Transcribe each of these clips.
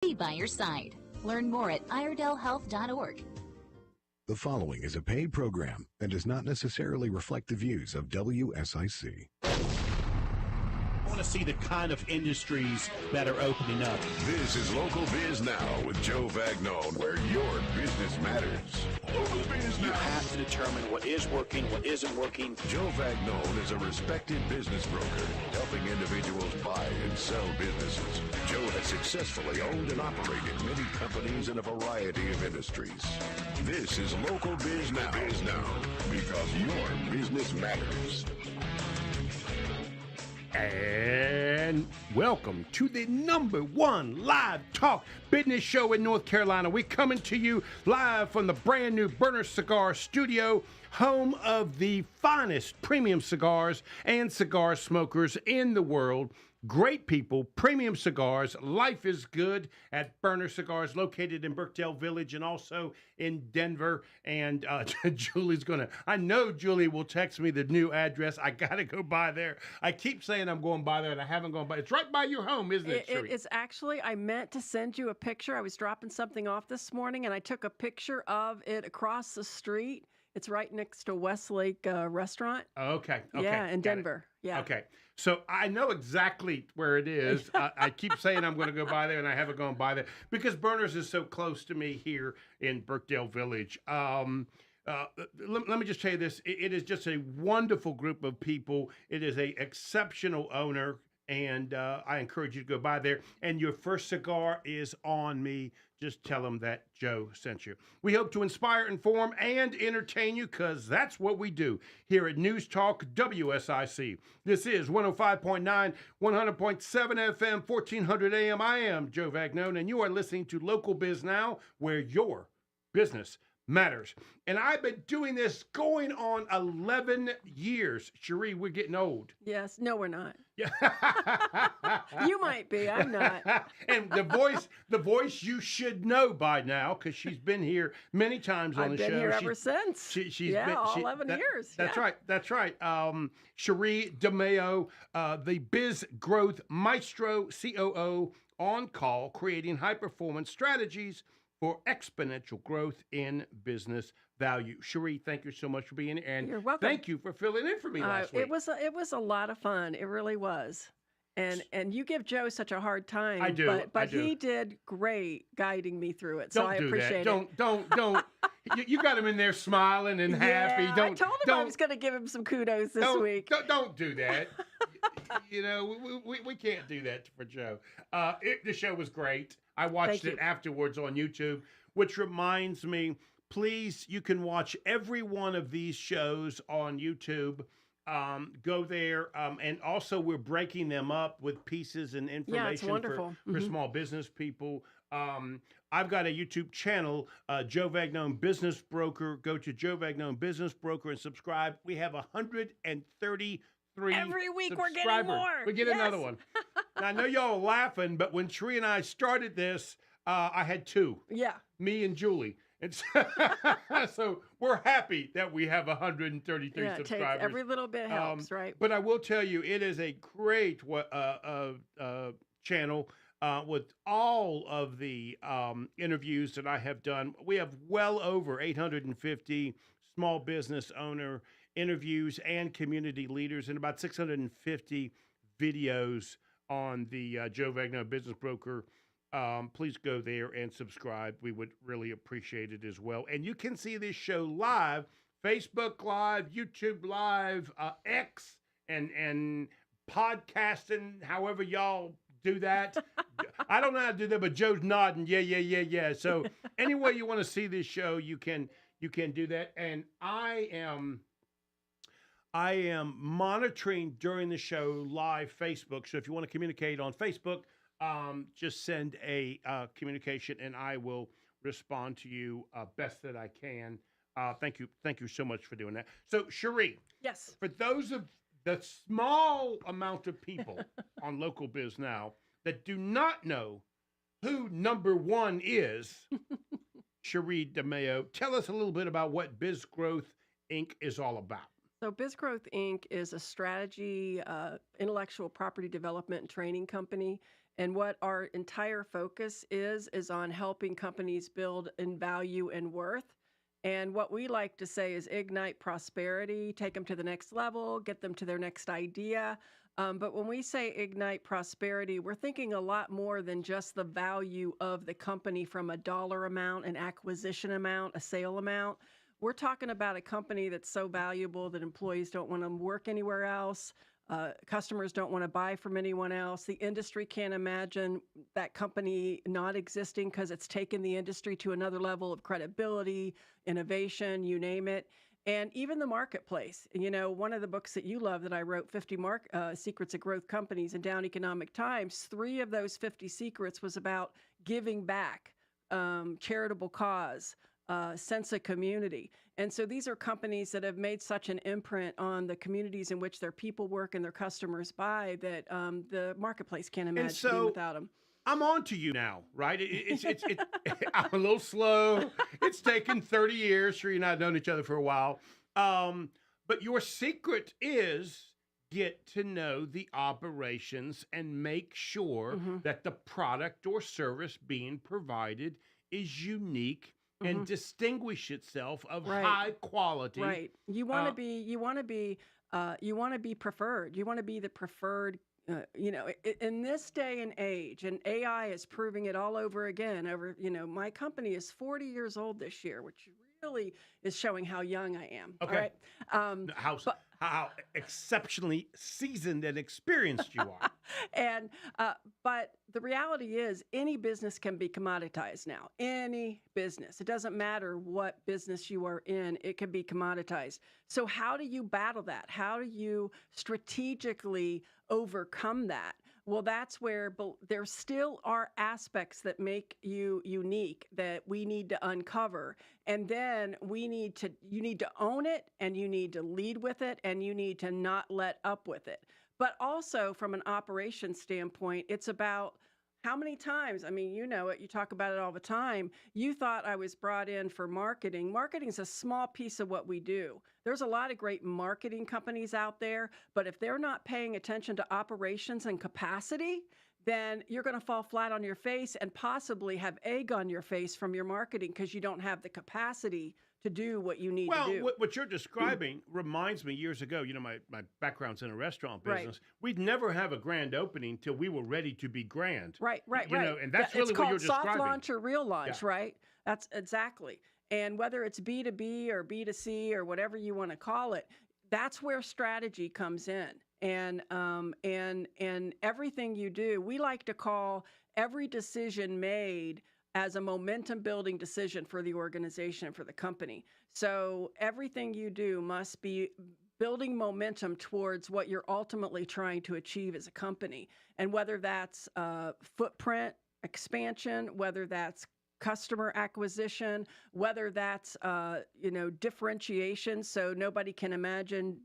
Be by your side. Learn more at iredellhealth.org. The following is a paid program that does not necessarily reflect the views of WSIC. I want to see the kind of industries that are opening up. This is Local Biz Now with Joe Vagnone, where your business matters. Local Biz Now. You have to determine what is working, what isn't working. Joe Vagnone is a respected business broker, helping individuals buy and sell businesses. Joe has successfully owned and operated many companies in a variety of industries. This is Local Biz Now, because your business matters. And welcome to the #1 live talk business show in North Carolina. We're coming to you live from the brand new Burner Cigar Studio, home of the finest premium cigars and cigar smokers in the world. Great people, premium cigars. Life is good at Burner Cigars, located in Birkdale Village and also in Denver. And Julie's I know Julie will text me the new address. I got to go by there. I keep saying I'm going by there and I haven't gone by. It's right by your home, isn't it, Sherre? It's actually, I meant to send you a picture. I was dropping something off this morning and I took a picture of it across the street. It's right next to Westlake Restaurant. Okay. Yeah, in Denver. Yeah. Okay. So I know exactly where it is. I keep saying I'm going to go by there, and I haven't gone by there because Burners is so close to me here in Birkdale Village. Let me just tell you this. It is just a wonderful group of people. It is an exceptional owner, and I encourage you to go by there. And your first cigar is on me. Just tell them that Joe sent you. We hope to inspire, inform, and entertain you because that's what we do here at News Talk WSIC. This is 105.9, 100.7 FM, 1400 AM. I am Joe Vagnone, and you are listening to Local Biz Now, where your business matters. And I've been doing this going on 11 years. Sherre, we're getting old. Yes. No, we're not. Yeah. You might be. I'm not. And the voice you should know by now because she's been here many times on the show. I've been here ever since. She's yeah, been, all 11 years. That's right. That's right. Sherre DeMao, the BizGrowth Maestro COO, on call, creating high-performance strategies for exponential growth in business value. Sherre, thank you so much for being here. And you're welcome. Thank you for filling in for me last week. It was a lot of fun. It really was. And you give Joe such a hard time. I do. But he did great guiding me through it. So I do appreciate that. it. Don't. you got him in there smiling and happy. I told him I was going to give him some kudos this week. Don't do that. You know, we can't do that for Joe. The show was great. I watched it afterwards on YouTube, which reminds me, please, you can watch every one of these shows on YouTube. Go there. And also, we're breaking them up with pieces and information for small business people. I've got a YouTube channel, Joe Vagnone Business Broker. Go to Joe Vagnone Business Broker and subscribe. We have 133 every week subscribers. We're getting more. We get another one. Now, I know y'all are laughing, but when Sherre and I started this, I had 2. Yeah. Me and Julie. And so we're happy that we have 133 subscribers. Every little bit helps, right? But I will tell you, it is a great channel with all of the interviews that I have done. We have well over 850 small business owner interviews and community leaders and about 650 videos on the Joe Vagnone Business Broker. Please go there and subscribe. We would really appreciate it as well. And you can see this show live, Facebook Live, YouTube Live, X, and podcasting, however y'all do that. I don't know how to do that, but Joe's nodding. Yeah. So any way you want to see this show, you can do that. And I am monitoring during the show live Facebook. So if you want to communicate on Facebook, just send a communication and I will respond to you best that I can. Thank you so much for doing that. So Sherre, yes, for those of the small amount of people on Local Biz Now that do not know who #1 is, Sherre DeMao, tell us a little bit about what BizGrowth Inc. is all about. So BizGrowth Inc. is a strategy, intellectual property development and training company. And what our entire focus is on helping companies build in value and worth. And what we like to say is ignite prosperity, take them to the next level, get them to their next idea. But when we say ignite prosperity, we're thinking a lot more than just the value of the company from a dollar amount, an acquisition amount, a sale amount. We're talking about a company that's so valuable that employees don't want to work anywhere else. Customers don't want to buy from anyone else. The industry can't imagine that company not existing because it's taken the industry to another level of credibility, innovation, you name it. And even the marketplace. You know, one of the books that you love that I wrote, 50 Secrets of Growth Companies in Down Economic Times, 3 of those 50 secrets was about giving back, charitable cause, sense of community. And so these are companies that have made such an imprint on the communities in which their people work and their customers buy that the marketplace can't imagine being without them. I'm on to you now, right? I'm a little slow. It's taken 30 years. Sure, you've not known each other for a while. But your secret is get to know the operations and make sure that the product or service being provided is unique and distinguish itself of high quality. Right. You want to be preferred. You want to be the preferred. In this day and age, and AI is proving it all over again. My company is 40 years old this year, which really is showing how young I am. Okay. All right? How exceptionally seasoned and experienced you are. But the reality is any business can be commoditized now. Any business. It doesn't matter what business you are in, it can be commoditized. So how do you battle that? How do you strategically overcome that? Well, that's where there still are aspects that make you unique that we need to uncover. And then you need to own it, and you need to lead with it, and you need to not let up with it. But also from an operations standpoint, it's about how many times, you know it, you talk about it all the time. You thought I was brought in for marketing. Marketing is a small piece of what we do. There's a lot of great marketing companies out there, but if they're not paying attention to operations and capacity, then you're going to fall flat on your face and possibly have egg on your face from your marketing because you don't have the capacity to do what you need to do. Well, what you're describing reminds me years ago, my background's in a restaurant business. Right. We'd never have a grand opening till we were ready to be grand. Right. And that's really what you're describing. It's called soft launch or real launch, right? That's exactly. And whether it's B2B or B2C or whatever you want to call it, that's where strategy comes in. And everything you do, we like to call every decision made as a momentum building decision for the organization, for the company. So everything you do must be building momentum towards what you're ultimately trying to achieve as a company. And whether that's footprint expansion, whether that's customer acquisition, whether that's differentiation, so nobody can imagine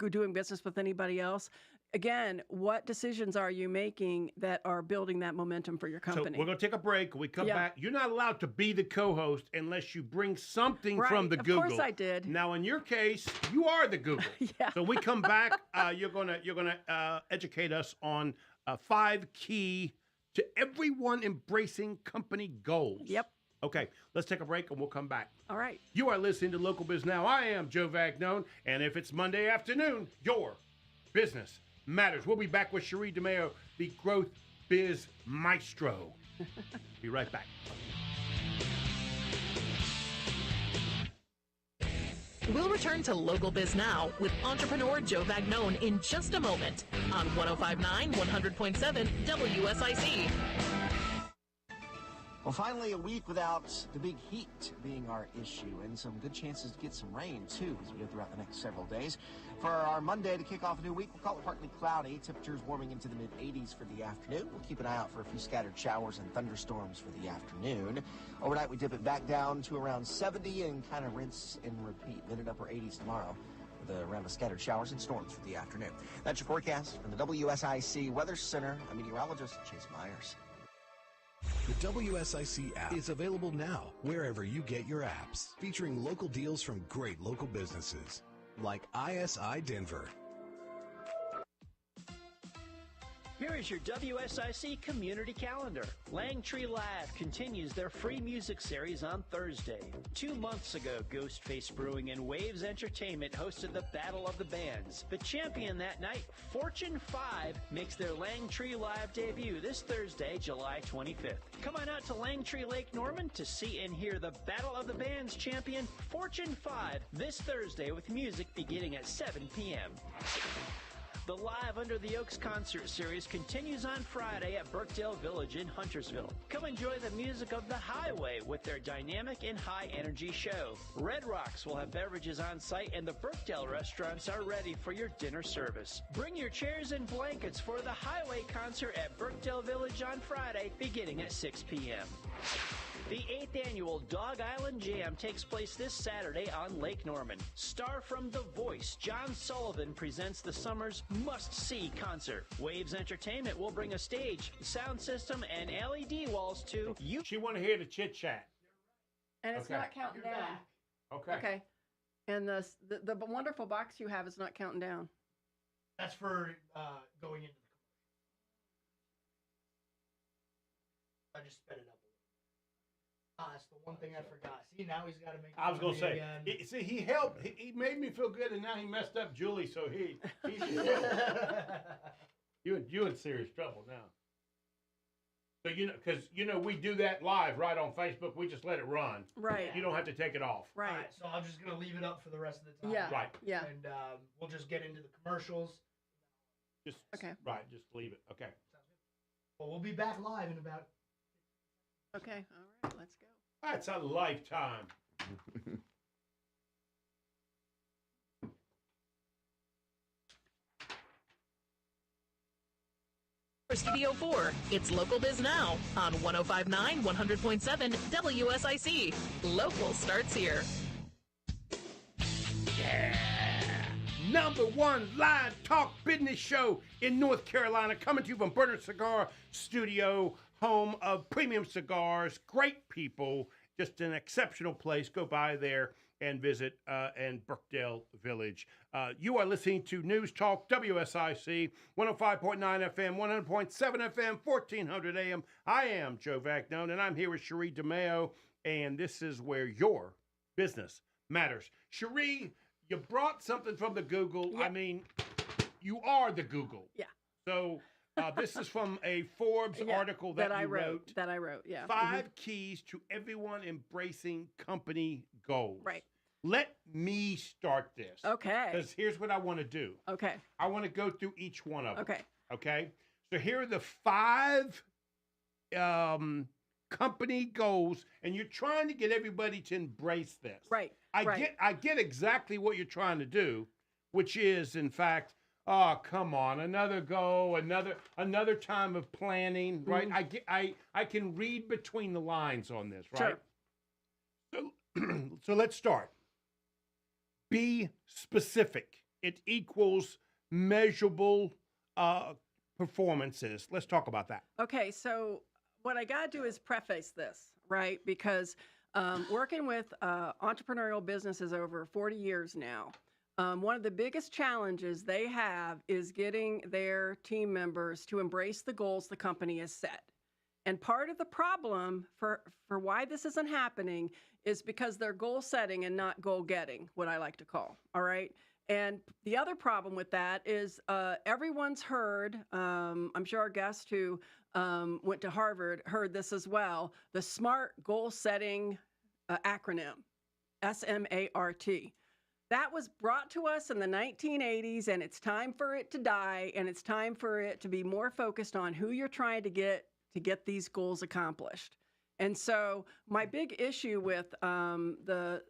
doing business with anybody else. Again, what decisions are you making that are building that momentum for your company? So we're going to take a break. When we come back, you're not allowed to be the co-host unless you bring something from the Google. Of course I did. Now, in your case, you are the Google. So when we come back, you're gonna educate us on 5 key to everyone embracing company goals. Yep. Okay, let's take a break and we'll come back. All right. You are listening to Local Biz Now. I am Joe Vagnone, and if it's Monday afternoon, your business matters. We'll be back with Sherre DeMao, the Growth Biz Maestro. Be right back. We'll return to Local Biz Now with entrepreneur Joe Vagnone in just a moment on 105.9, 100.7 WSIC. Well, finally a week without the big heat being our issue, and some good chances to get some rain, too, as we go throughout the next several days. For our Monday to kick off a new week, we'll call it partly cloudy. Temperatures warming into the mid-80s for the afternoon. We'll keep an eye out for a few scattered showers and thunderstorms for the afternoon. Overnight, we dip it back down to around 70 and kind of rinse and repeat. Mid and upper 80s tomorrow with a round of scattered showers and storms for the afternoon. That's your forecast from the WSIC Weather Center. I'm meteorologist Chase Myers. The WSIC app is available now wherever you get your apps, featuring local deals from great local businesses like ISI Denver. Here is your WSIC community calendar. Langtree Live continues their free music series on Thursday. 2 months ago, Ghostface Brewing and Waves Entertainment hosted the Battle of the Bands. The champion that night, Fortune 5, makes their Langtree Live debut this Thursday, July 25th. Come on out to Langtree Lake Norman to see and hear the Battle of the Bands champion, Fortune 5, this Thursday with music beginning at 7 p.m. The Live Under the Oaks concert series continues on Friday at Birkdale Village in Huntersville. Come enjoy the music of the Highway with their dynamic and high-energy show. Red Rocks will have beverages on site, and the Birkdale restaurants are ready for your dinner service. Bring your chairs and blankets for the Highway concert at Birkdale Village on Friday, beginning at 6 p.m. The 8th annual Dog Island Jam takes place this Saturday on Lake Norman. Star from The Voice, John Sullivan presents the summer's must-see concert. Waves Entertainment will bring a stage, sound system, and LED walls to you. She want to hear the chit-chat. And it's not counting down. Okay. Okay. And the wonderful box you have is not counting down. That's for going into the commercial. I just sped it up. That's the one thing I forgot. See, now he's got to make. I was gonna say. He helped. He made me feel good, and now he messed up Julie. So he's you in serious trouble now. So because we do that live right on Facebook. We just let it run. Right. You don't have to take it off. Right. All right, so I'm just gonna leave it up for the rest of the time. Yeah. Right. Yeah. And we'll just get into the commercials. Just okay. Right. Just leave it. Okay. Well, we'll be back live in about. Okay. All right. Let's go. That's a lifetime. Studio 4, it's Local Biz Now on 105.9, 100.7 WSIC. Local starts here. Yeah. #1 live talk business show in North Carolina, coming to you from Burner Cigar Studio, home of premium cigars, great people, just an exceptional place. Go by there and visit in Birkdale Village. You are listening to News Talk WSIC, 105.9 FM, 100.7 FM, 1400 AM. I am Joe Vagnone, and I'm here with Sherre DeMao, and this is where your business matters. Sherre, you brought something from the Google. Yep. I mean, you are the Google. Yeah. So this is from a Forbes article that you wrote. That I wrote, yeah. 5 keys to everyone embracing company goals. Right. Let me start this. Okay. Because here's what I want to do. Okay. I want to go through each one of them. Okay. Okay. So here are the 5 company goals, and you're trying to get everybody to embrace this. Right. I get exactly what you're trying to do, which is, in fact, oh, come on, another goal, another time of planning, right? I can read between the lines on this, right? Sure. So let's start. Be specific. It equals measurable performances. Let's talk about that. Okay, so what I got to do is preface this, right? Because working with entrepreneurial businesses over 40 years now, one of the biggest challenges they have is getting their team members to embrace the goals the company has set. And part of the problem for why this isn't happening is because they're goal setting and not goal getting, what I like to call, all right? And the other problem with that is everyone's heard, I'm sure our guest who went to Harvard heard this as well, the SMART goal setting acronym, SMART. That was brought to us in the 1980s, and it's time for it to die, and it's time for it to be more focused on who you're trying to get these goals accomplished. And so my big issue with the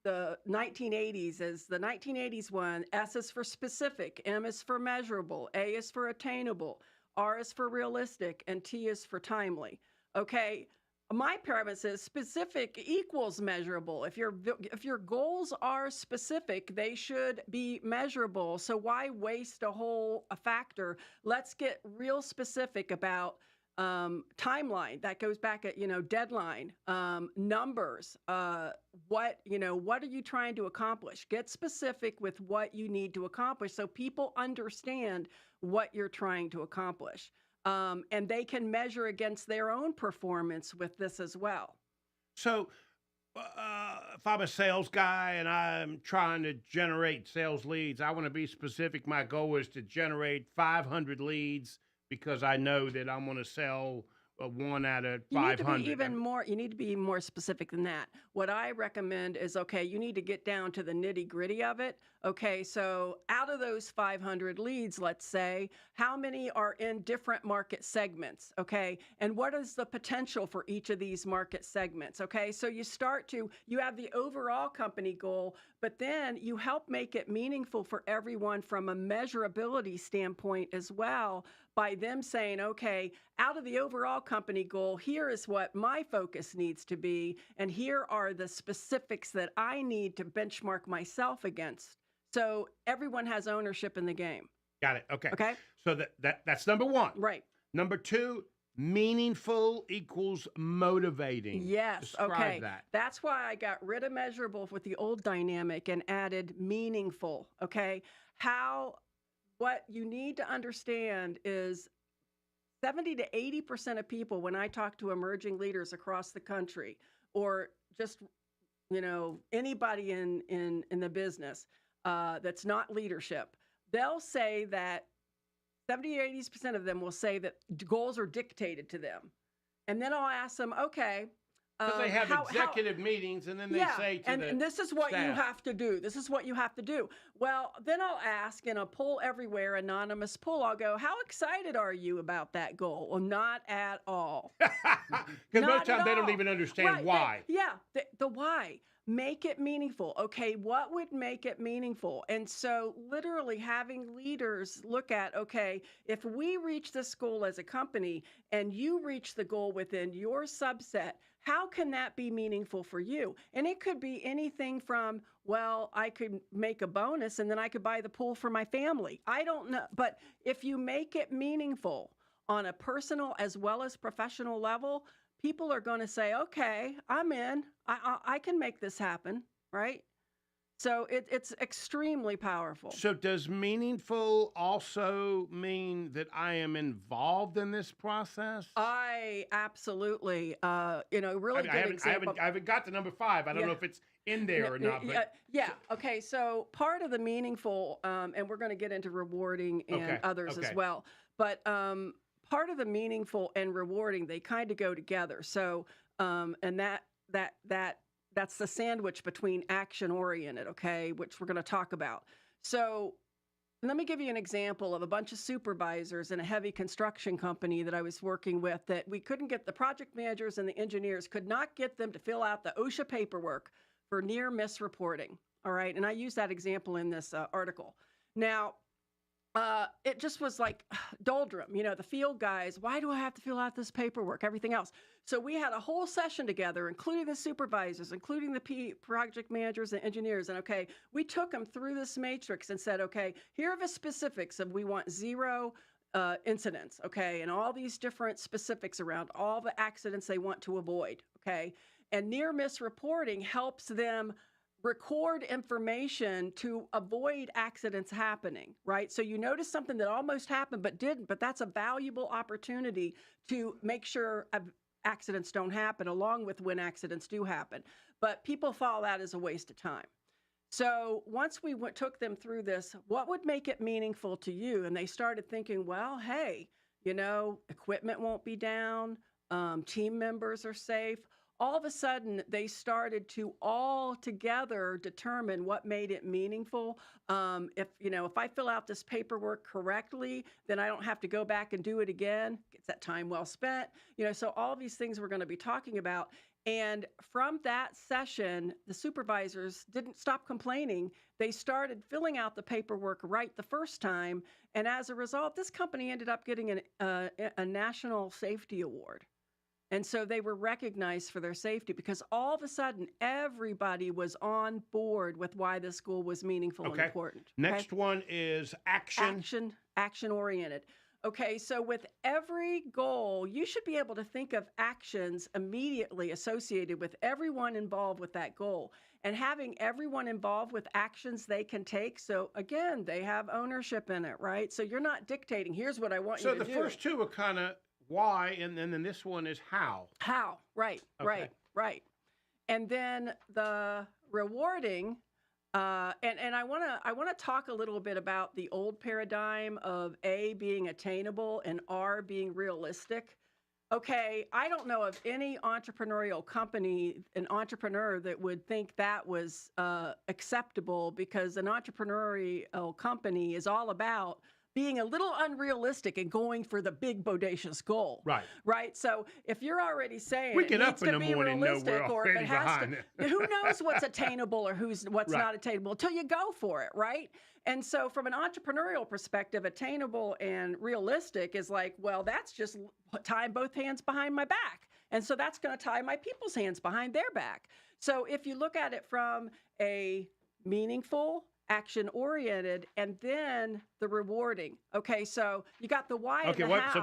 1980s is the 1980s one, S is for specific, M is for measurable, A is for attainable, R is for realistic, and T is for timely. Okay, my premise is specific equals measurable. If your goals are specific, they should be measurable. So why waste a factor? Let's get real specific about timeline that goes back at, deadline, numbers, what are you trying to accomplish? Get specific with what you need to accomplish so people understand what you're trying to accomplish. And they can measure against their own performance with this as well. So if I'm a sales guy and I'm trying to generate sales leads, I want to be specific. My goal is to generate 500 leads because I know that I'm going to sell one out of 500. You need to be more specific than that. What I recommend is, okay, you need to get down to the nitty gritty of it. Okay, so out of those 500 leads, let's say, how many are in different market segments? Okay, and what is the potential for each of these market segments? Okay, so you have the overall company goal, but then you help make it meaningful for everyone from a measurability standpoint as well, by them saying, okay, out of the overall company goal, here is what my focus needs to be, and here are the specifics that I need to benchmark myself against. So everyone has ownership in the game. Got it. Okay. Okay. So that's number one. Right. Number two, meaningful equals motivating. Yes. Describe okay. that. That's why I got rid of measurable with the old dynamic and added meaningful. Okay. What you need to understand is 70 to 80% of people, when I talk to emerging leaders across the country, or just, anybody in the business that's not leadership, they'll say that 70 or 80% of them will say that goals are dictated to them. And then I'll ask them, okay, because they have executive meetings, and then they say to and this is what you have to do. This is what you have to do. Well, then I'll ask in a poll everywhere, anonymous poll, I'll go, how excited are you about that goal? Well, not at all. Because most times they don't even understand why. The why. Make it meaningful. Okay, what would make it meaningful? And so literally having leaders look at, okay, if we reach this goal as a company and you reach the goal within your subset, how can that be meaningful for you? And it could be anything from, well, I could make a bonus and then I could buy the pool for my family. I don't know. But if you make it meaningful on a personal as well as professional level, people are going to say, okay, I'm in. I can make this happen, right? So it's extremely powerful. So does meaningful also mean that I am involved in this process? I absolutely, really good example. I haven't got to number 5. I don't know if it's in there or not. But Okay. So part of the meaningful, and we're going to get into rewarding and others as well. But part of the meaningful and rewarding, they kind of go together. So, and that's the sandwich between action-oriented, okay, which we're going to talk about. So let me give you an example of a bunch of supervisors in a heavy construction company that I was working with that we couldn't get the project managers and the engineers, could not get them to fill out the OSHA paperwork for near-miss reporting, all right? And I use that example in this article. Now, it just was like doldrum, the field guys, why do I have to fill out this paperwork, everything else? So we had a whole session together, including the supervisors, including the project managers and engineers. And okay, we took them through this matrix and said, okay, here are the specifics of we want 0 incidents, okay, and all these different specifics around all the accidents they want to avoid, okay? And near-miss reporting helps them record information to avoid accidents happening, right? So you notice something that almost happened but didn't, but that's a valuable opportunity to make sure accidents don't happen, along with when accidents do happen. But people follow that as a waste of time. So once we took them through this, what would make it meaningful to you? And they started thinking, well, hey, equipment won't be down, team members are safe. All of a sudden, they started to all together determine what made it meaningful. If I fill out this paperwork correctly, then I don't have to go back and do it again. It's that time well spent. So all these things we're going to be talking about. And from that session, the supervisors didn't stop complaining. They started filling out the paperwork right the first time. And as a result, this company ended up getting a national safety award. And so they were recognized for their safety because all of a sudden, everybody was on board with why this school was meaningful and important. Next one is action. Action-oriented. Okay, so with every goal, you should be able to think of actions immediately associated with everyone involved with that goal, and having everyone involved with actions they can take. So again, they have ownership in it, right? So you're not dictating, here's what I want you to do. So the first two are kind of why, and then this one is how. How, right, Okay. right. And then the rewarding, and I want to talk a little bit about the old paradigm of A being attainable and R being realistic. Okay, I don't know of any entrepreneurial company, an entrepreneur that would think that was acceptable, because an entrepreneurial company is all about being a little unrealistic and going for the big bodacious goal. Right. So if you're already saying We it get needs up in to the be morning, know realistic, we're or if it already has behind to, who knows what's attainable or what's Right. not attainable until you go for it, right? And so from an entrepreneurial perspective, attainable and realistic is like, well, that's just tying both hands behind my back. And so that's going to tie my people's hands behind their back. So if you look at it from a meaningful, action-oriented, and then the rewarding. Okay, so you got the why and the how. So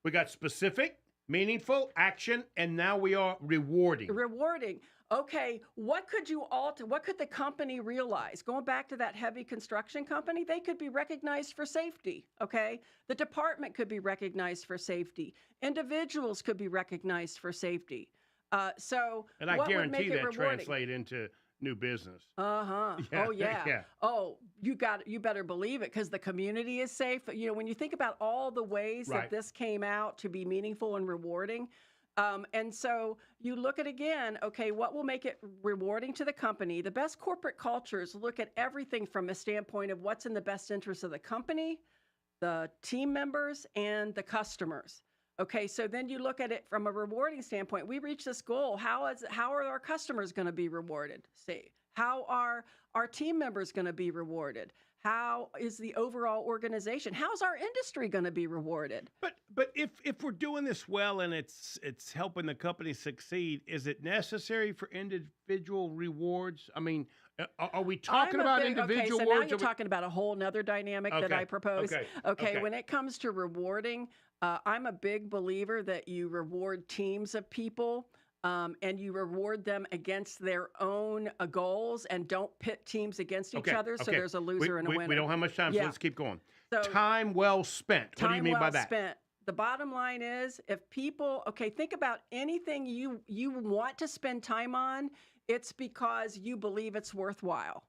we got specific, meaningful, action, and now we are rewarding. Rewarding. Okay, what could you alter? What could the company realize? Going back to that heavy construction company, they could be recognized for safety. Okay, the department could be recognized for safety. Individuals could be recognized for safety. And I guarantee that translate into new business. Yeah. Oh yeah. Oh, you better believe it, because the community is safe. You know, when you think about all the ways that this came out to be meaningful and rewarding. And so you look at, again, okay, what will make it rewarding to the company? The best corporate cultures look at everything from a standpoint of what's in the best interest of the company, the team members, and the customers. Okay, so then you look at it from a rewarding standpoint. We reach this goal. How are our customers going to be rewarded? See, how are our team members going to be rewarded? How is the overall organization? How's our industry going to be rewarded? But if we're doing this well and it's helping the company succeed, is it necessary for individual rewards? I mean, are we talking about individual so awards? Now you're talking about a whole nother dynamic that I propose. Okay, when it comes to rewarding, I'm a big believer that you reward teams of people. And you reward them against their own goals, and don't pit teams against each other. So there's a loser and a winner. We don't have much time, so let's keep going. So, time well spent. What do you mean by that? Time well spent. The bottom line is, if people, think about anything you want to spend time on, it's because you believe it's worthwhile.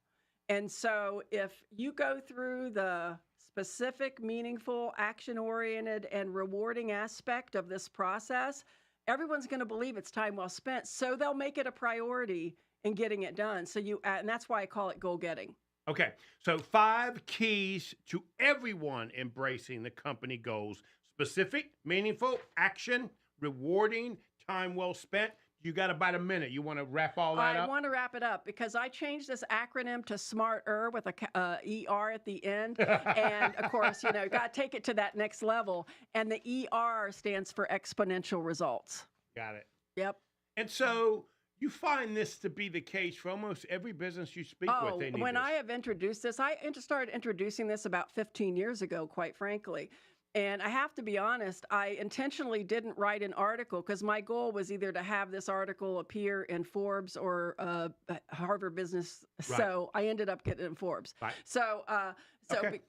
And so if you go through the specific, meaningful, action-oriented, and rewarding aspect of this process, everyone's going to believe it's time well spent, so they'll make it a priority in getting it done. So and that's why I call it goal getting. Okay, so 5 keys to everyone embracing the company goals: specific, meaningful, action, rewarding, time well spent. You got about a minute. You want to wrap all that up? I want to wrap it up, because I changed this acronym to SMART-ER with a ER at the end. And of course, you got to take it to that next level. And the ER stands for exponential results. Got it. Yep. And so you find this to be the case for almost every business you speak with. They need when this. I have introduced this, I started introducing this about 15 years ago, quite frankly. And I have to be honest, I intentionally didn't write an article, because my goal was either to have this article appear in Forbes or Harvard Business. Right. So I ended up getting it in Forbes. Right. So,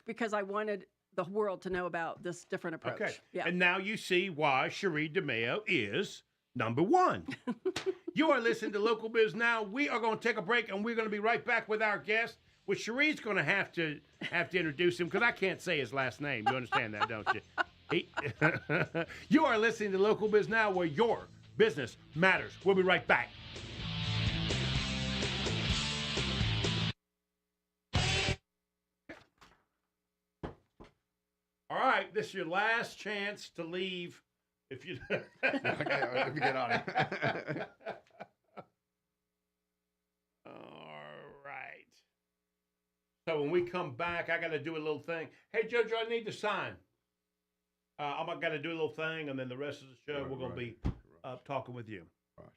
because I wanted the world to know about this different approach. Okay. Yeah. And now you see why Sherre DeMao is number 1. You are listening to Local Biz Now. We are going to take a break, and we're going to be right back with our guest. Well, Sherre's going to have to introduce him, because I can't say his last name. You understand that, don't you? You are listening to Local Biz Now, where your business matters. We'll be right back. All right, this is your last chance to leave. If you okay, let me get on it. So when we come back, I got to do a little thing. Hey, Jojo, I need to sign. I'm got to do a little thing, and then the rest of the show, we're going to be talking with you. Right.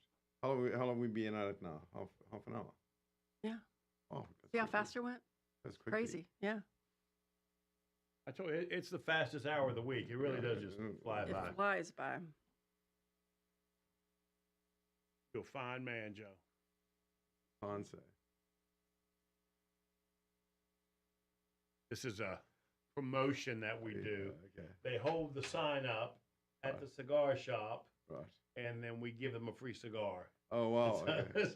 How long we being at it now? Half an hour? Yeah. Oh. See how fast it went? That's quick. Crazy. Yeah. I told you, it's the fastest hour of the week. It really does just fly by. It flies by. You're a fine man, Joe. Ponce. This is a promotion that we do. Okay. They hold the sign up at the cigar shop, Right. and then we give them a free cigar. Oh, wow. Okay.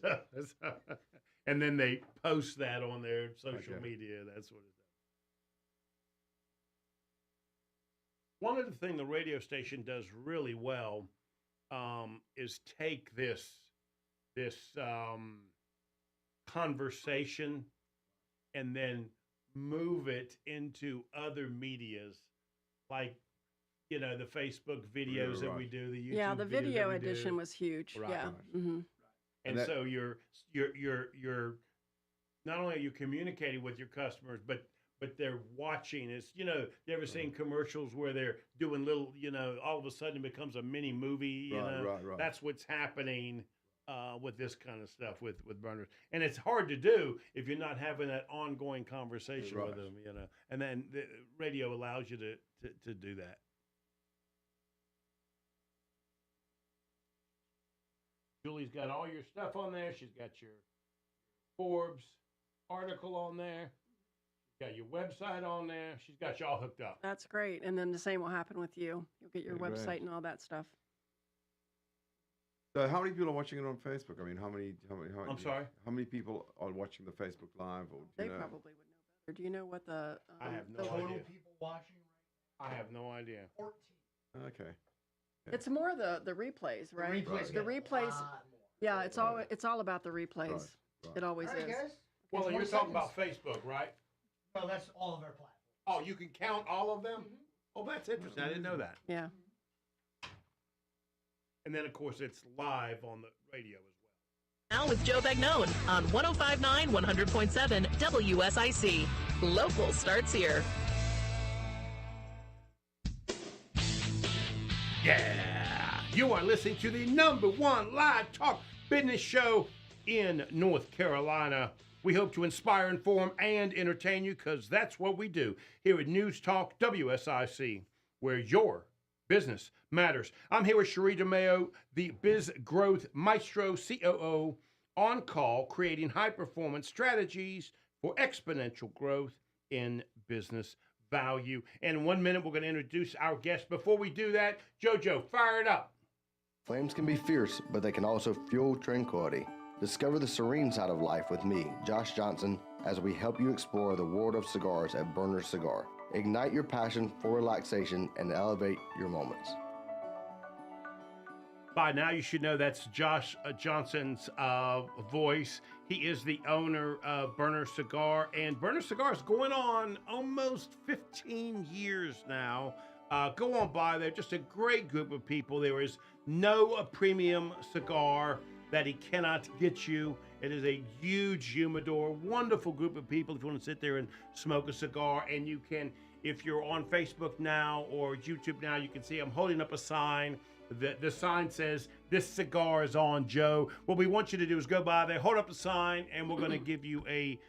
And then they post that on their social Okay. media. That's what it does. One of the things the radio station does really well is take this conversation and then move it into other medias, like the Facebook videos that we do, the YouTube. Yeah, the videos video that we edition do. was huge. Right. Yeah. Right. Mm-hmm. And so you're not only are you communicating with your customers, but they're watching. It's you ever seen commercials where they're doing little, all of a sudden it becomes a mini movie. Right. That's what's happening with this kind of stuff with burners, and it's hard to do if you're not having that ongoing conversation with them. And then the radio allows you to do that. Julie's got all your stuff on there. She's got your Forbes article on there. She's got your website on there. She's got you all hooked up. That's great. And then the same will happen with you. You'll get your Great. website and all that stuff. So how many people are watching it on Facebook? I mean, how many I'm sorry? How many people are watching the Facebook Live? Or, They probably would know better. Do you know what the I have no Total idea. people watching I have no idea. 14. Okay. It's more the replays, right? replays The get a replays. lot more. Yeah, it's all about the replays. Right. It always All right, is. guys. Well, Okay, you're 20 talking seconds. about Facebook, right? No, that's all of our platforms. Oh, you can count all of them? Oh, that's interesting. I didn't know that. Yeah. And then, of course, it's live on the radio as well. Now with Joe Bagnone on 105.9 100.7 WSIC. Local starts here. Yeah! You are listening to the #1 live talk business show in North Carolina. We hope to inspire, inform, and entertain you because that's what we do here at News Talk WSIC, where your business matters. I'm here with Sherre DeMao, the BizGrowth Maestro COO, on call, creating high-performance strategies for exponential growth in business value. And in 1 minute, we're going to introduce our guest. Before we do that, JoJo, fire it up. Flames can be fierce, but they can also fuel tranquility. Discover the serene side of life with me, Josh Johnson, as we help you explore the world of cigars at Burner Cigar. Ignite your passion for relaxation and elevate your moments. By now, you should know that's Josh Johnson's voice. He is the owner of Burner Cigar, and Burner Cigar is going on almost 15 years now. Go on by there. Just a great group of people. There is no premium cigar that he cannot get you. It is a huge humidor, wonderful group of people if you want to sit there and smoke a cigar. And you can, if you're on Facebook now or YouTube now, you can see I'm holding up a sign. The sign says, "This cigar is on, Joe." What we want you to do is go by there, hold up the sign, and we're going to give you a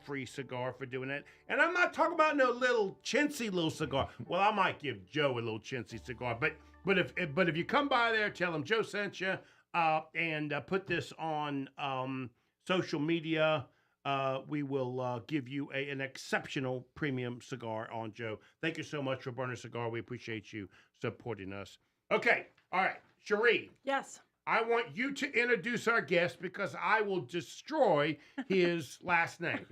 free cigar for doing that. And I'm not talking about no little chintzy little cigar. Well, I might give Joe a little chintzy cigar, but if you come by there, tell him Joe sent you, and put this on social media. We will give you an exceptional premium cigar on Joe. Thank you so much for Burner Cigar. We appreciate you supporting us. Okay, all right, Sherre. Yes. I want you to introduce our guest because I will destroy his last name.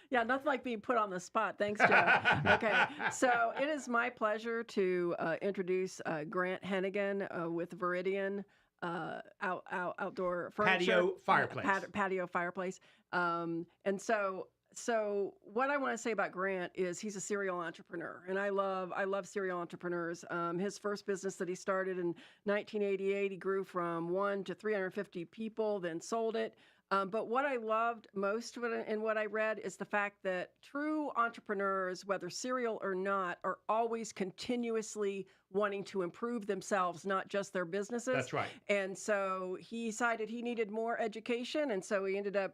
Yeah, nothing like being put on the spot. Thanks, Joe. Okay, so it is my pleasure to introduce Grant Henegan with Viridien outdoor furniture. Patio Fireplace. Patio Fireplace. And so what I want to say about Grant is he's a serial entrepreneur, and I love serial entrepreneurs. His first business that he started in 1988, he grew from 1 to 350 people, then sold it. But what I loved most in what I read is the fact that true entrepreneurs, whether serial or not, are always continuously wanting to improve themselves, not just their businesses. That's right. And so he decided he needed more education, and so he ended up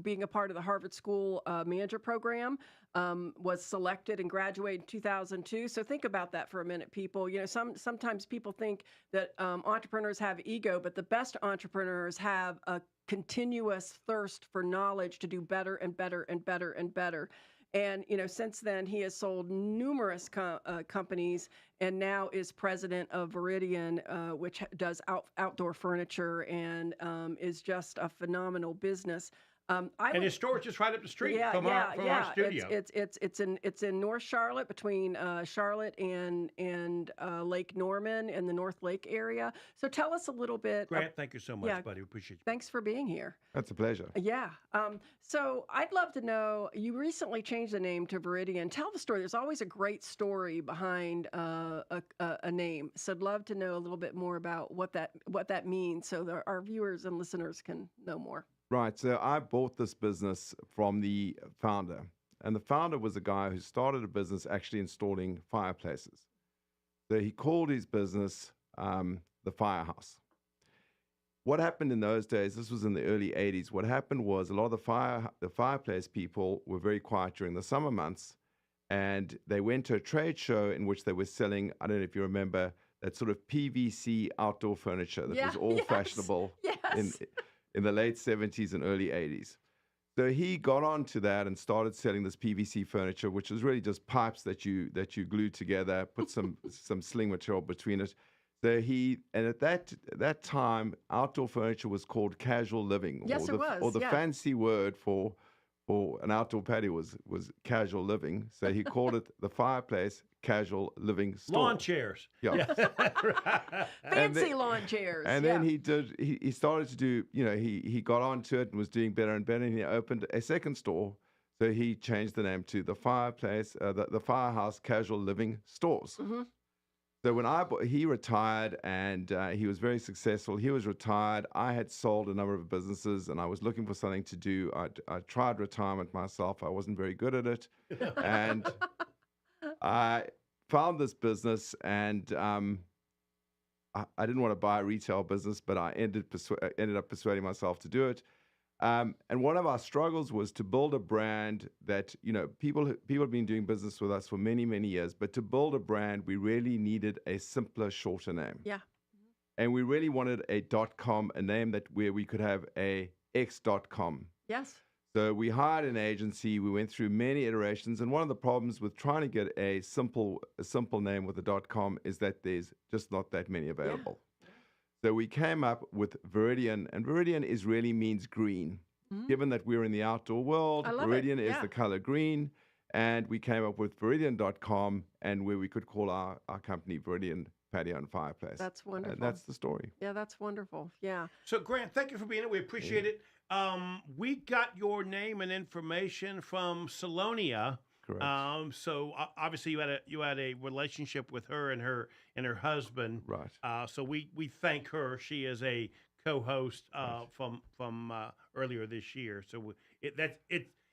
being a part of the Harvard School Manager Program. Was selected and graduated in 2002. So think about that for a minute, people. You know, sometimes people think that entrepreneurs have ego, but the best entrepreneurs have a continuous thirst for knowledge to do better and better and better and better. And, you know, since then, he has sold numerous companies and now is president of Viridien, which does outdoor furniture and is just a phenomenal business. And his store is just right up the street from our studio. It's in North Charlotte, between Charlotte and Lake Norman in the North Lake area. So tell us a little bit. Grant, thank you so much, buddy. We appreciate you. Thanks for being here. That's a pleasure. Yeah. So I'd love to know, you recently changed the name to Viridien. Tell the story. There's always a great story behind a name. So I'd love to know a little bit more about what that means, so that our viewers and listeners can know more. Right. So I bought this business from the founder. And the founder was a guy who started a business actually installing fireplaces. So he called his business the Firehouse. What happened in those days, this was in the early 80s, what happened was a lot of the fireplace people were very quiet during the summer months. And they went to a trade show in which they were selling, I don't know if you remember, that sort of PVC outdoor furniture that was all fashionable in the late 70s and early 80s. So he got onto that and started selling this PVC furniture, which was really just pipes that you glued together, put some sling material between it. So and at that time, outdoor furniture was called casual living. Yes, it was. Or the fancy word for an outdoor patio was casual living. So he called it the Fireplace Casual Living Store. Lawn chairs. Yeah. Fancy lawn chairs. And then he started to do, you know, he got onto it and was doing better and better, and he opened a second store. So he changed the name to the Fireplace, the Firehouse Casual Living Stores. Mm-hmm. So when he retired, and he was very successful. He was retired. I had sold a number of businesses, and I was looking for something to do. I tried retirement myself. I wasn't very good at it. And I found this business, and I didn't want to buy a retail business, but I ended up persuading myself to do it. And one of our struggles was to build a brand that, you know, people have been doing business with us for many, many years, but to build a brand, we really needed a simpler, shorter name. Yeah. And we really wanted a .com, a name where we could have a x.com. Yes. So we hired an agency. We went through many iterations, and one of the problems with trying to get a simple name with a .com is that there's just not that many available. Yeah. So we came up with Viridien, and Viridien really means green. Mm-hmm. Given that we're in the outdoor world, Viridien is the color green, and we came up with Viridien.com, and where we could call our company Viridien Patio and Fireplace. That's wonderful. And that's the story. Yeah, that's wonderful. Yeah. So Grant, thank you for being here. We appreciate it. We got your name and information from Salonia. Correct. So obviously you had a relationship with her and her husband. Right. So we thank her. She is a co-host from earlier this year. So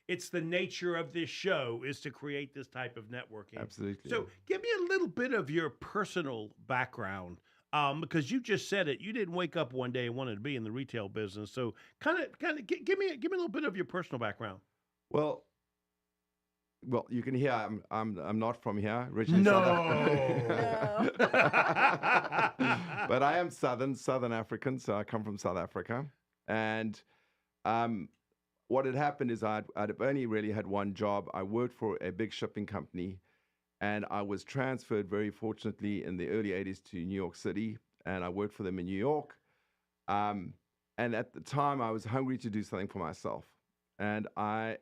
it's the nature of this show is to create this type of networking. Absolutely. So give me a little bit of your personal background. Because you just said it, you didn't wake up one day and wanted to be in the retail business. So kind of give me a little bit of your personal background. Well, you can hear I'm not from here. Originally No. But I am Southern African, so I come from South Africa. And what had happened is I'd only really had one job. I worked for a big shipping company, and I was transferred very fortunately in the early 80s to New York City, and I worked for them in New York. And at the time, I was hungry to do something for myself. And I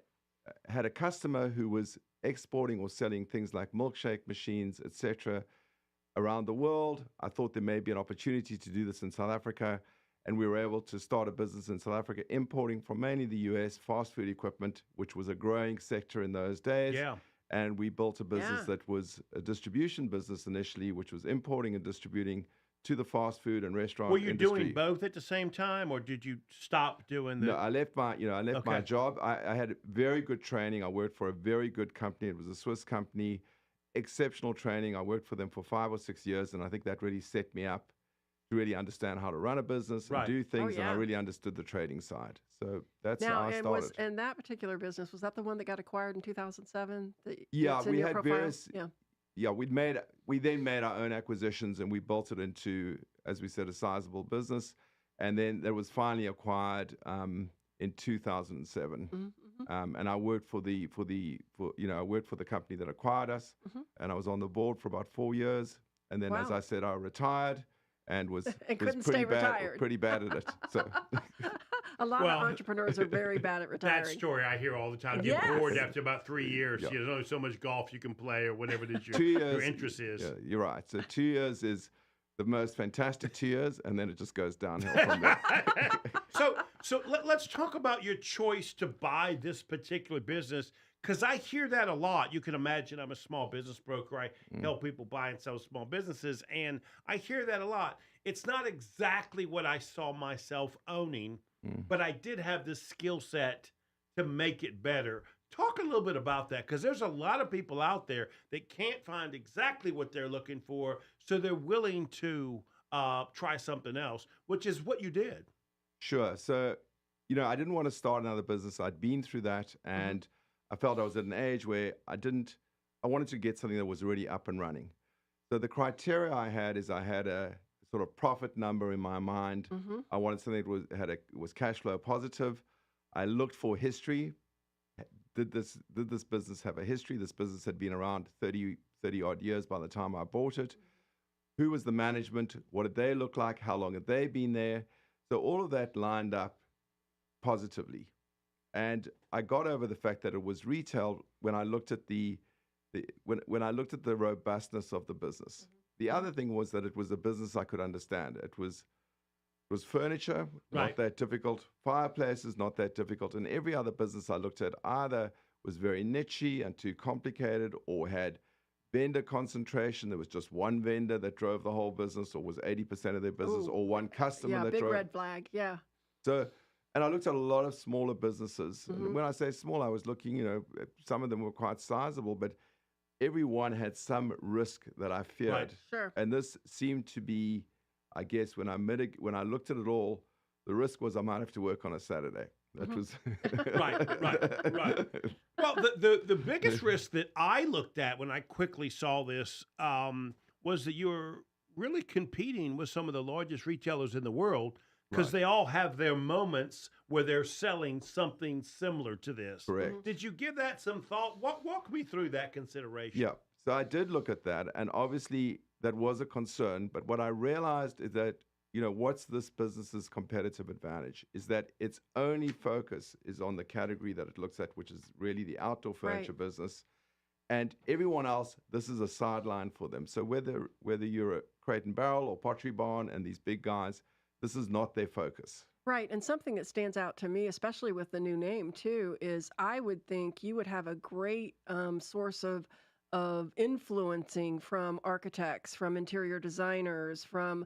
had a customer who was exporting or selling things like milkshake machines, etc., around the world. I thought there may be an opportunity to do this in South Africa, and we were able to start a business in South Africa, importing from mainly the US fast food equipment, which was a growing sector in those days. Yeah. And we built a business that was a distribution business initially, which was importing and distributing to the fast food and restaurant industry. Were you doing both at the same time, or did you stop doing the? No, I left my job. I had very good training. I worked for a very good company. It was a Swiss company, exceptional training. I worked for them for 5 or 6 years, and I think that really set me up to really understand how to run a business and do things, and I really understood the trading side. So that's how I started. And that particular business, was that the one that got acquired in 2007? Yeah, we had various. Yeah, we then made our own acquisitions, and we built it into, as we said, a sizable business. And then it was finally acquired in 2007. And I worked for the company that acquired us, and I was on the board for about 4 years. And then, as I said, I retired and was pretty bad at it. So. A lot of entrepreneurs are very bad at retiring. That story I hear all the time. You get bored after about 3 years. Yep. There's only so much golf you can play or whatever it is your interest is. Yeah, you're right. So 2 years is the most fantastic 2 years, and then it just goes downhill from there. So let's talk about your choice to buy this particular business, because I hear that a lot. You can imagine I'm a small business broker. I help people buy and sell small businesses, and I hear that a lot. It's not exactly what I saw myself owning, but I did have this skill set to make it better. Talk a little bit about that, because there's a lot of people out there that can't find exactly what they're looking for, so they're willing to try something else, which is what you did. Sure. So, I didn't want to start another business. I'd been through that, and I felt I was at an age where I wanted to get something that was already up and running. So the criteria I had is I had a sort of profit number in my mind. I wanted something that was cash flow positive. I looked for history. Did this business have a history? This business had been around 30 odd years by the time I bought it. Who was the management? What did they look like? How long had they been there? So all of that lined up positively. And I got over the fact that it was retail when I looked at when I looked at the robustness of the business. The other thing was that it was a business I could understand. It was furniture, not that difficult. Fireplaces, not that difficult. And every other business I looked at either was very niche-y and too complicated, or had vendor concentration. There was just one vendor that drove the whole business, or was 80% of their business, or one customer that drove. Yeah, big red flag, So, and I looked at a lot of smaller businesses. And when I say small, I was looking, some of them were quite sizable, but everyone had some risk that I feared. Right. Sure. And this seemed to be, I guess, when I looked at it all, the risk was I might have to work on a Saturday. That was right. Well, the biggest risk that I looked at when I quickly saw this was that you were really competing with some of the largest retailers in the world, because they all have their moments where they're selling something similar to this. Correct. Did you give that some thought? Walk me through that consideration. Yeah. So I did look at that, and obviously that was a concern. But what I realized is that, what's this business's competitive advantage is that its only focus is on the category that it looks at, which is really the outdoor furniture business. And everyone else, this is a sideline for them. So whether you're a Crate and Barrel or Pottery Barn and these big guys, this is not their focus. Right. And something that stands out to me, especially with the new name too, is I would think you would have a great source of influencing from architects, from interior designers, from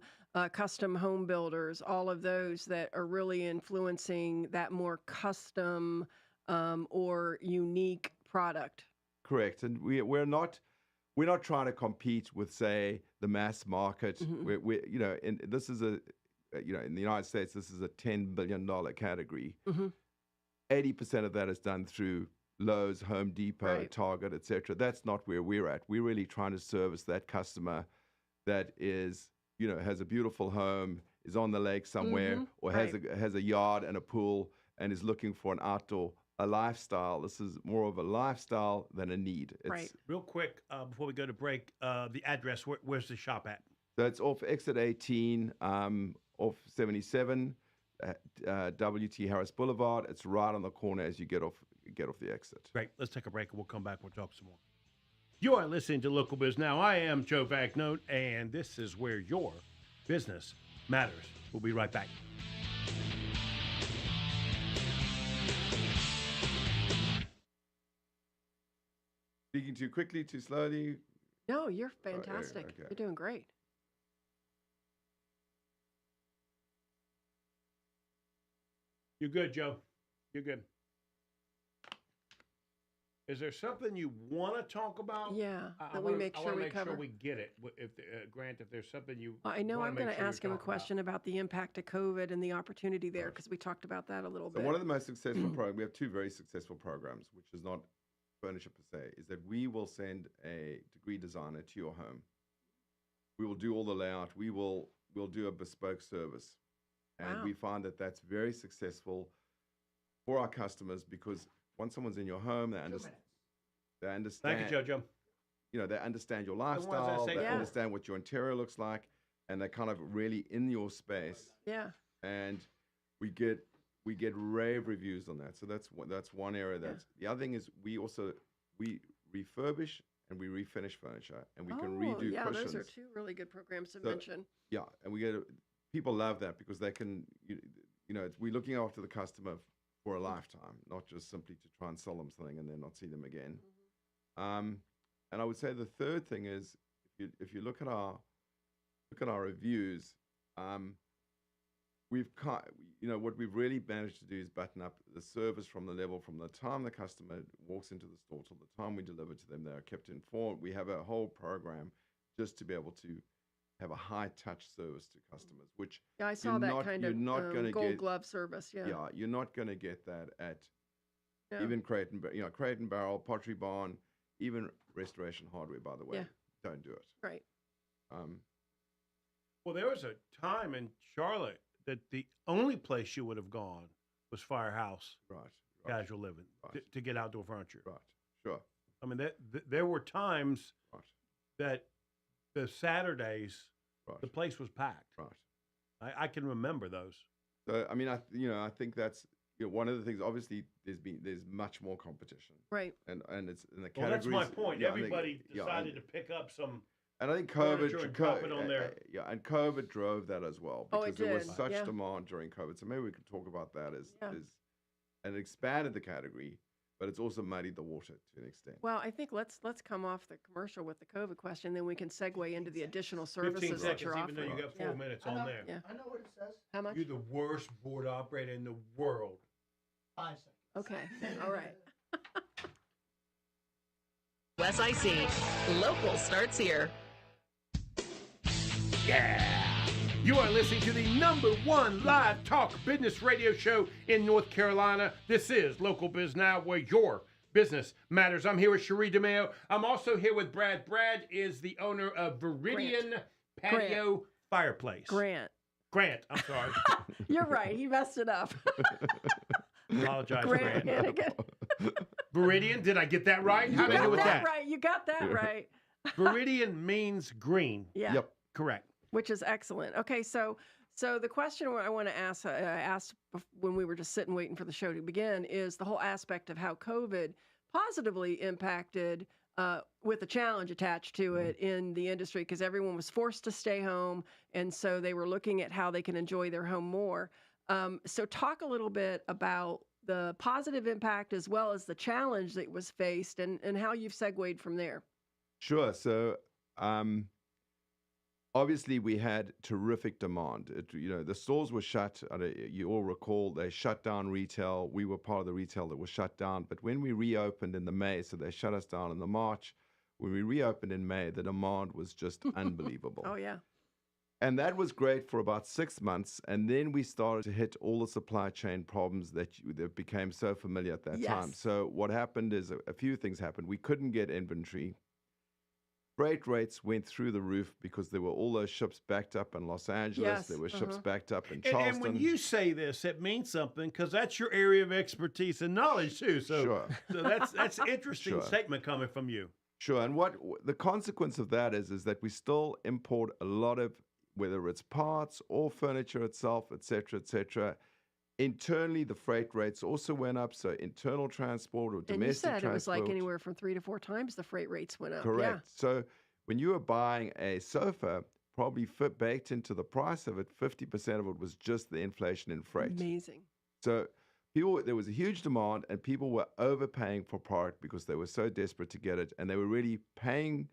custom home builders, all of those that are really influencing that more custom or unique product. Correct. And we're not trying to compete with, say, the mass market. This is in the United States, this is a $10 billion category. 80% of that is done through Lowe's, Home Depot, Target, etc. That's not where we're at. We're really trying to service that customer that is, has a beautiful home, is on the lake somewhere, or has a yard and a pool, and is looking for a lifestyle. This is more of a lifestyle than a need. Real quick, before we go to break, the address, where's the shop at? So it's off exit 18, off 77, W.T. Harris Boulevard. It's right on the corner as you get off the exit. Great. Let's take a break and we'll come back. We'll talk some more. You are listening to Local Biz Now. I am Joe Vagnone, and this is where your business matters. We'll be right back. Speaking too quickly, too slowly? No, you're fantastic. Okay. You're doing great. You're good, Joe. You're good. Is there something you want to talk about? Yeah, I that we wanna- make I sure wanna we make cover. sure we get it. If Grant, if there's something you, Well, I know wanna I'm make going to sure we ask him a talk about. question about the impact of COVID and the opportunity there because we talked about that a little So bit. one of the most successful programs, we have two very successful programs, which is not furniture per se, is that we will send a degree designer to your home. We will do all the layout. We'll do a bespoke service. And Wow. we find that that's very successful for our customers because once someone's in your home, they understand. Thank you, Jojo. You know, they understand your ones that lifestyle, say they Yeah. understand what your interior looks like, and they're kind of really in your space. Yeah. And we get rave reviews on that. So that's one area. The other thing is we refurbish and we refinish furniture, and we can redo yeah, cushions. those are two really good programs to So, mention. Yeah, and people love that because they can, we're looking after the customer for a lifetime, not just simply to try and sell them something and then not see them again. And I would say the third thing is if you look at our reviews, what we've really managed to do is button up the service from the time the customer walks into the store till the time we deliver to them. They are kept informed. We have a whole program just to be able to have a high-touch service to customers, which Yeah, I saw that kind of gonna gold get, glove service. Yeah. Yeah, you're not going to get that at Yeah. even Crate and Barrel, Pottery Barn, even Restoration Hardware. By the way, Yeah. don't do it. Right. Well, there was a time in Charlotte that the only place you would have gone was Firehouse Right. Casual Living to get outdoor furniture. Right. Sure. I mean, there were times Right. that the Saturdays the place was packed. Right. I can remember those. So I mean, I think that's one of the things. Obviously, there's much more competition. Right. And it's in the Well, categories. that's my point. yeah, I think- Everybody yeah, decided to pick up some. And I think furniture and drop it on there. and COVID drove that as well Oh, because it there was did, such yeah. demand during COVID. So maybe we could talk about that Yeah. and it expanded the category, but it's also muddied the water to an extent. Well, I think let's come off the commercial with the COVID question, then we can segue into the additional 15 services that seconds, you're even though offering. you got 4 Yeah. minutes I on know, there. Yeah. I know what it says. How much? You're the worst board operator in the world. 5 seconds. Okay. All right. WSIC. Local starts here. Yeah. You are listening to the #1 live talk business radio show in North Carolina. This is Local Biz Now, where your business matters. I'm here with Sherre DeMao. I'm also here with Brad. Brad is the owner of Viridien Patio Fireplace. Grant. I'm sorry. You're right. He messed it up. Apologize, Grant Grant. Henegan. Viridien, did I get that right? How You did I do got with that that? right. You got that right. Viridien means green. Yeah. Yep. Correct. Which is excellent. Okay, so the question I want to ask, I asked when we were just sitting waiting for the show to begin, is the whole aspect of how COVID positively impacted, with a challenge attached to it in the industry, because everyone was forced to stay home, and so they were looking at how they can enjoy their home more. So talk a little bit about the positive impact as well as the challenge that was faced, and how you've segued from there. Sure. So, obviously, we had terrific demand. The stores were shut. You all recall they shut down retail. We were part of the retail that was shut down. But when we reopened in the May, so they shut us down in the March. When we reopened in May, the demand was just unbelievable. Oh yeah. And that was great for about 6 months. And then we started to hit all the supply chain problems that became so familiar at that time. Yes. So what happened is a few things happened. We couldn't get inventory. Freight rates went through the roof because there were all those ships backed up in Los Angeles. Yes, There were ships backed up in And Charleston. when you say this, it means something because that's your area of expertise and knowledge too. So, Sure. so that's interesting Sure. statement coming from you. Sure. And what the consequence of that is that we still import a lot of, whether it's parts or furniture itself, et cetera, internally, the freight rates also went up. So internal transport or And domestic you said transport. it was like anywhere from 3 to 4 times the freight rates went up. Correct. So when you were buying a sofa, probably baked into the price of it, 50% of it was just the inflation in Yeah. freight. Amazing. So there was a huge demand, and people were overpaying for product because they were so desperate to get it, and they were really paying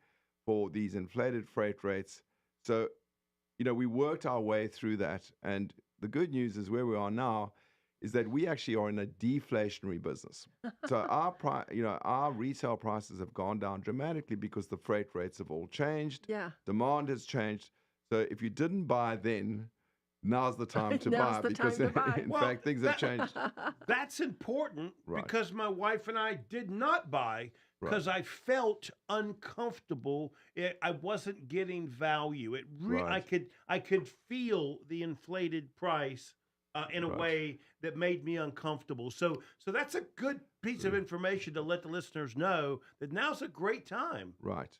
for these inflated freight rates. So, we worked our way through that, and the good news is where we are now is that we actually are in a deflationary business. So our retail prices have gone down dramatically because the freight rates have all changed. Yeah. Demand has changed. So if you didn't buy then, now's the time to Now's buy the because time to buy. in fact things have changed. That's important Right. because my wife and I did not buy because I felt uncomfortable. I wasn't getting value. I could feel the inflated price in a way that made me uncomfortable. So that's a good piece of information to let the listeners know that now's a great time. Right.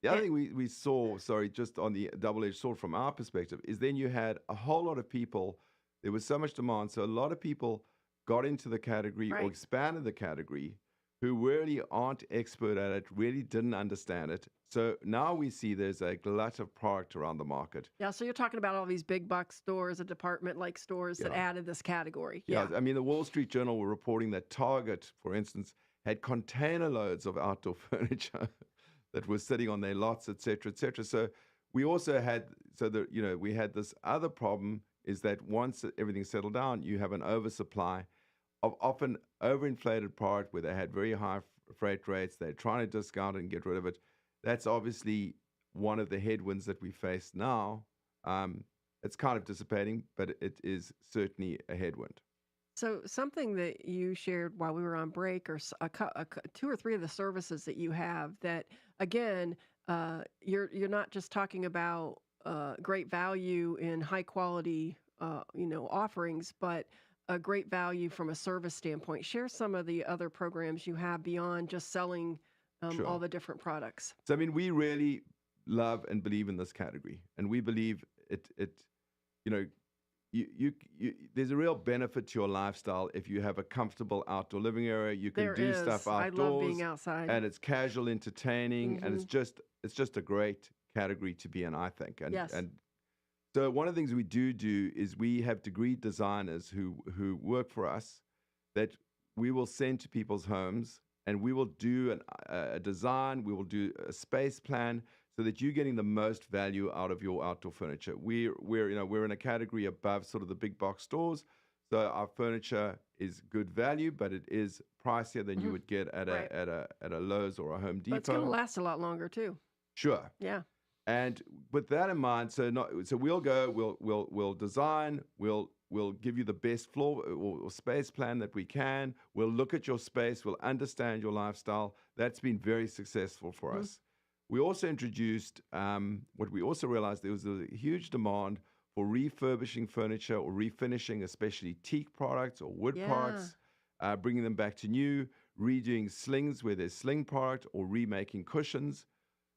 The other thing we saw, just on the double-edged sword from our perspective, is then you had a whole lot of people, there was so much demand, so a lot of people got into the category or expanded the category who really aren't expert at it, really didn't understand it. So now we see there's a glut of product around the market. Yeah, so you're talking about all these big box stores, a department-like stores that added this category. Yeah, I mean, the Wall Street Journal were reporting that Target, for instance, had container loads of outdoor furniture that was sitting on their lots, et cetera, et cetera. So we also had, we had this other problem is that once everything settled down, you have an oversupply of often overinflated product where they had very high freight rates. They're trying to discount it and get rid of it. That's obviously one of the headwinds that we face now. It's kind of dissipating, but it is certainly a headwind. So something that you shared while we were on break, or two or three of the services that you have that, again, you're not just talking about great value in high quality, offerings, but a great value from a service standpoint. Share some of the other programs you have beyond just selling all the different products. So, I mean, we really love and believe in this category, and we believe there's a real benefit to your lifestyle if you have a comfortable outdoor living area. You can do stuff outdoors. I love being outside, and it's casual entertaining, and it's just a great category to be in, I think. And, and so one of the things we do is we have degree designers who work for us that we will send to people's homes, and we will do a design. We will do a space plan, so that you're getting the most value out of your outdoor furniture. We're in a category above sort of the big box stores, so our furniture is good value, but it is pricier than you would get at a Lowe's or a Home Depot. But it's going to last a lot longer too. Sure. Yeah. And with that in mind, so we'll go, we'll design, we'll give you the best floor or space plan that we can. We'll look at your space, we'll understand your lifestyle. That's been very successful for us. We also introduced, what we also realized, there was a huge demand for refurbishing furniture or refinishing, especially teak products or wood products, bringing them back to new, redoing slings where there's sling product, or remaking cushions.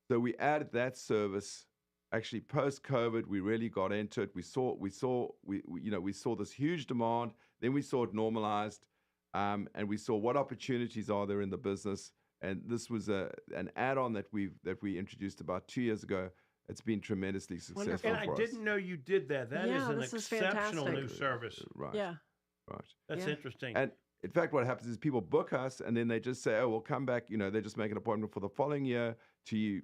So we added that service. Actually, post-COVID, we really got into it. We saw this huge demand. Then we saw it normalized, and we saw what opportunities are there in the business. And this was an add-on that we introduced about 2 years ago. It's been tremendously successful and for us. I didn't know you did that. That is an exceptional new service. Right. Yeah. Right. That's interesting. And in fact, what happens is people book us, and then they just say, "Oh, we'll come back." They just make an appointment for the following year to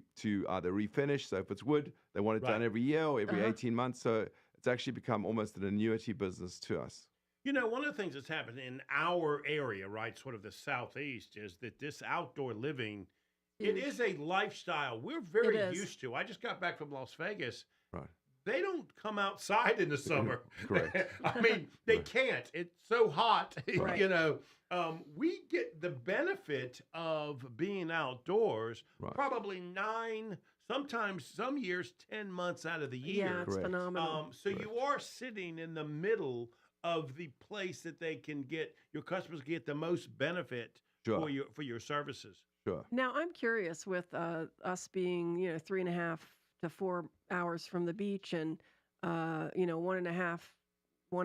either refinish. So if it's wood, they want it done every year or every 18 months. So it's actually become almost an annuity business to us. One of the things that's happened in our area, right, sort of the Southeast, is that this outdoor living, it is a lifestyle we're very used to. I just got back from Las Vegas. Right. They don't come outside in the summer. Correct. I mean, they can't. It's so hot. Right. We get the benefit of being outdoors probably 9, sometimes some years 10 months out of the year. Yeah, it's phenomenal. So you are sitting in the middle of the place that your customers get the most benefit for your services. Sure. Now, I'm curious, with us being 3.5 to 4 hours from the beach, and 1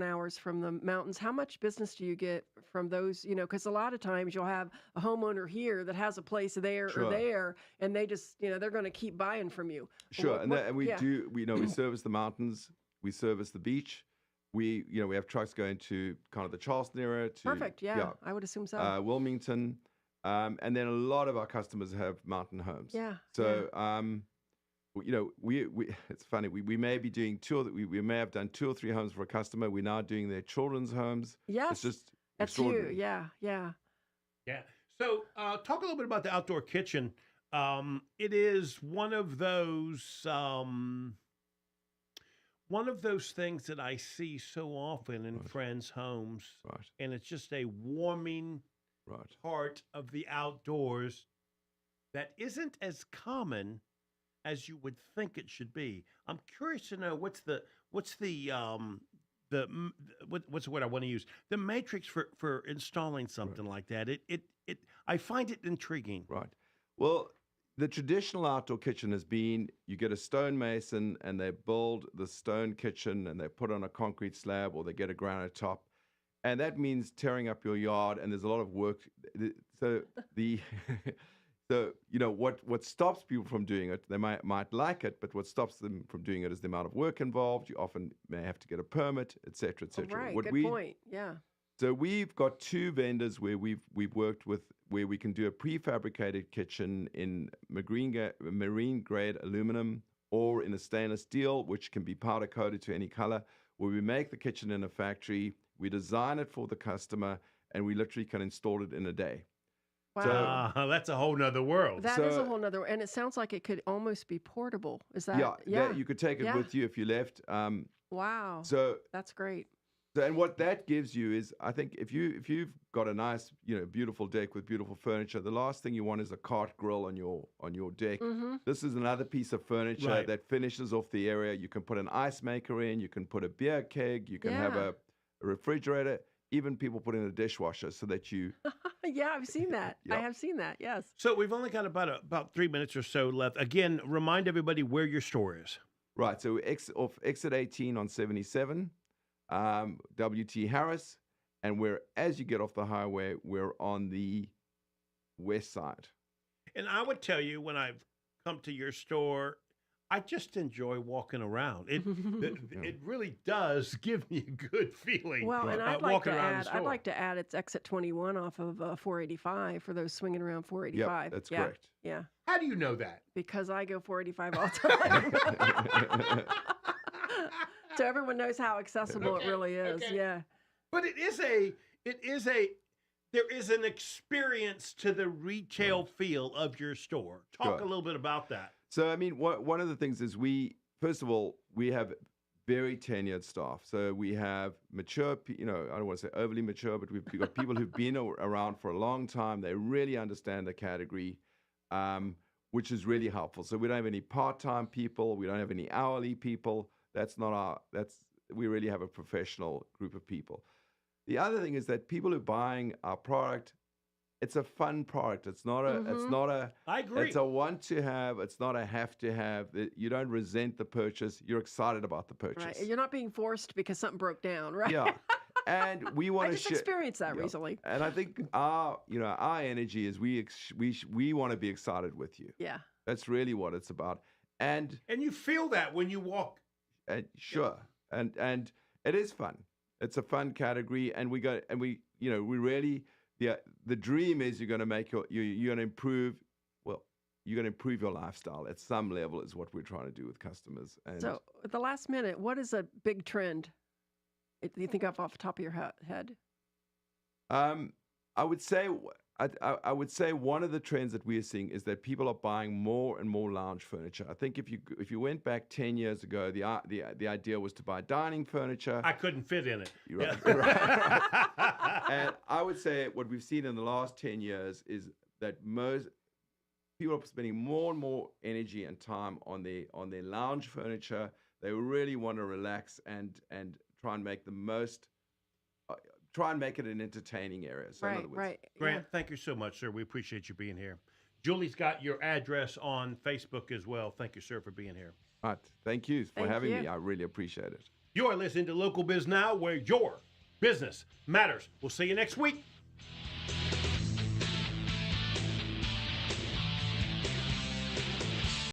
hours from the mountains, how much business do you get from those? Because a lot of times you'll have a homeowner here that has a place there or there, and they just they're going to keep buying from you. Sure. We service the mountains, we service the beach. We have trucks going to kind of the Charleston area. Perfect. Yeah, I would assume so. Wilmington, and then a lot of our customers have mountain homes. Yeah. So you know, we it's funny. We may be doing we may have done 2 or 3 homes for a customer. We're now doing their children's homes. Yes, it's just that's you. extraordinary. Yeah. So, talk a little bit about the outdoor kitchen. It is one of those things that I see so often in friends' homes, and it's just a warming part of the outdoors that isn't as common as you would think it should be. I'm curious to know what's the what's the word I want to use? The matrix for installing something like that. It I find it intriguing. Right. Well, the traditional outdoor kitchen has been you get a stonemason and they build the stone kitchen and they put on a concrete slab or they get a granite top. And that means tearing up your yard, and there's a lot of work. So so you know what stops people from doing it? They might like it, but what stops them from doing it is the amount of work involved. You often may have to get a permit, et cetera, et cetera. Right. Good point. Yeah. So we've got 2 vendors where we've worked with where we can do a prefabricated kitchen in marine grade aluminum or in a stainless steel, which can be powder coated to any color. Where we make the kitchen in a factory, we design it for the customer, and we literally can install it in a day. Wow. So, that's a whole nother world. That is a whole nother, and it sounds like it could almost be portable. Is that? Yeah. You could take it with you if you left. Wow. So that's great. So, and what that gives you is, I think, if you've got a nice, beautiful deck with beautiful furniture, the last thing you want is a cart grill on your deck. Mm-hmm. This is another piece of furniture that finishes off the area. You can put an ice maker in. You can put a beer keg. You can have a refrigerator. Even people put in a dishwasher so that you. Yeah, I've seen that. I have seen that. Yes. So we've only got about 3 minutes or so left. Again, remind everybody where your store is. Right. So off exit 18 on 77. WT Harris, and as you get off the highway, we're on the west side. And I would tell you, when I've come to your store, I just enjoy walking around. It really does give me a good feeling. Well, and I'd like to add it's exit 21 off of 485 for those swinging around 485. Yep, that's correct. Yeah. How do you know that? Because I go 485 all the time. So everyone knows how accessible it really is. Okay. Yeah. But there is an experience to the retail feel of your store. Talk a little bit about that. So, I mean, one of the things is first of all, we have very tenured staff. So we have mature, I don't want to say overly mature, but we've got people who've been around for a long time. They really understand the category, which is really helpful. So we don't have any part-time people. We don't have any hourly people. We really have a professional group of people. The other thing is that people who are buying our product, it's a fun product. It's not a, I agree. It's a want to have. It's not a have to have. You don't resent the purchase. You're excited about the purchase. Right. You're not being forced because something broke down, right? Yeah. And we want to I just experienced that recently. And I think our energy is we want to be excited with you. Yeah. That's really what it's about. And you feel that when you walk. Sure, and it is fun. It's a fun category, and we really the dream is you're going to improve. Well, you're going to improve your lifestyle at some level is what we're trying to do with customers. And so, at the last minute, what is a big trend? Do you think off the top of your head? I would say one of the trends that we are seeing is that people are buying more and more lounge furniture. I think if you went back 10 years ago, the idea was to buy dining furniture. I couldn't fit in it. You're right. Right. And I would say what we've seen in the last 10 years is that most people are spending more and more energy and time on their lounge furniture. They really want to relax and try and make the most. Try and make it an entertaining area. So in other words, right. Grant, thank you so much, sir. We appreciate you being here. Julie's got your address on Facebook as well. Thank you, sir, for being here. All right. Thank you for having me. I really appreciate it. You are listening to Local Biz Now, where your business matters. We'll see you next week.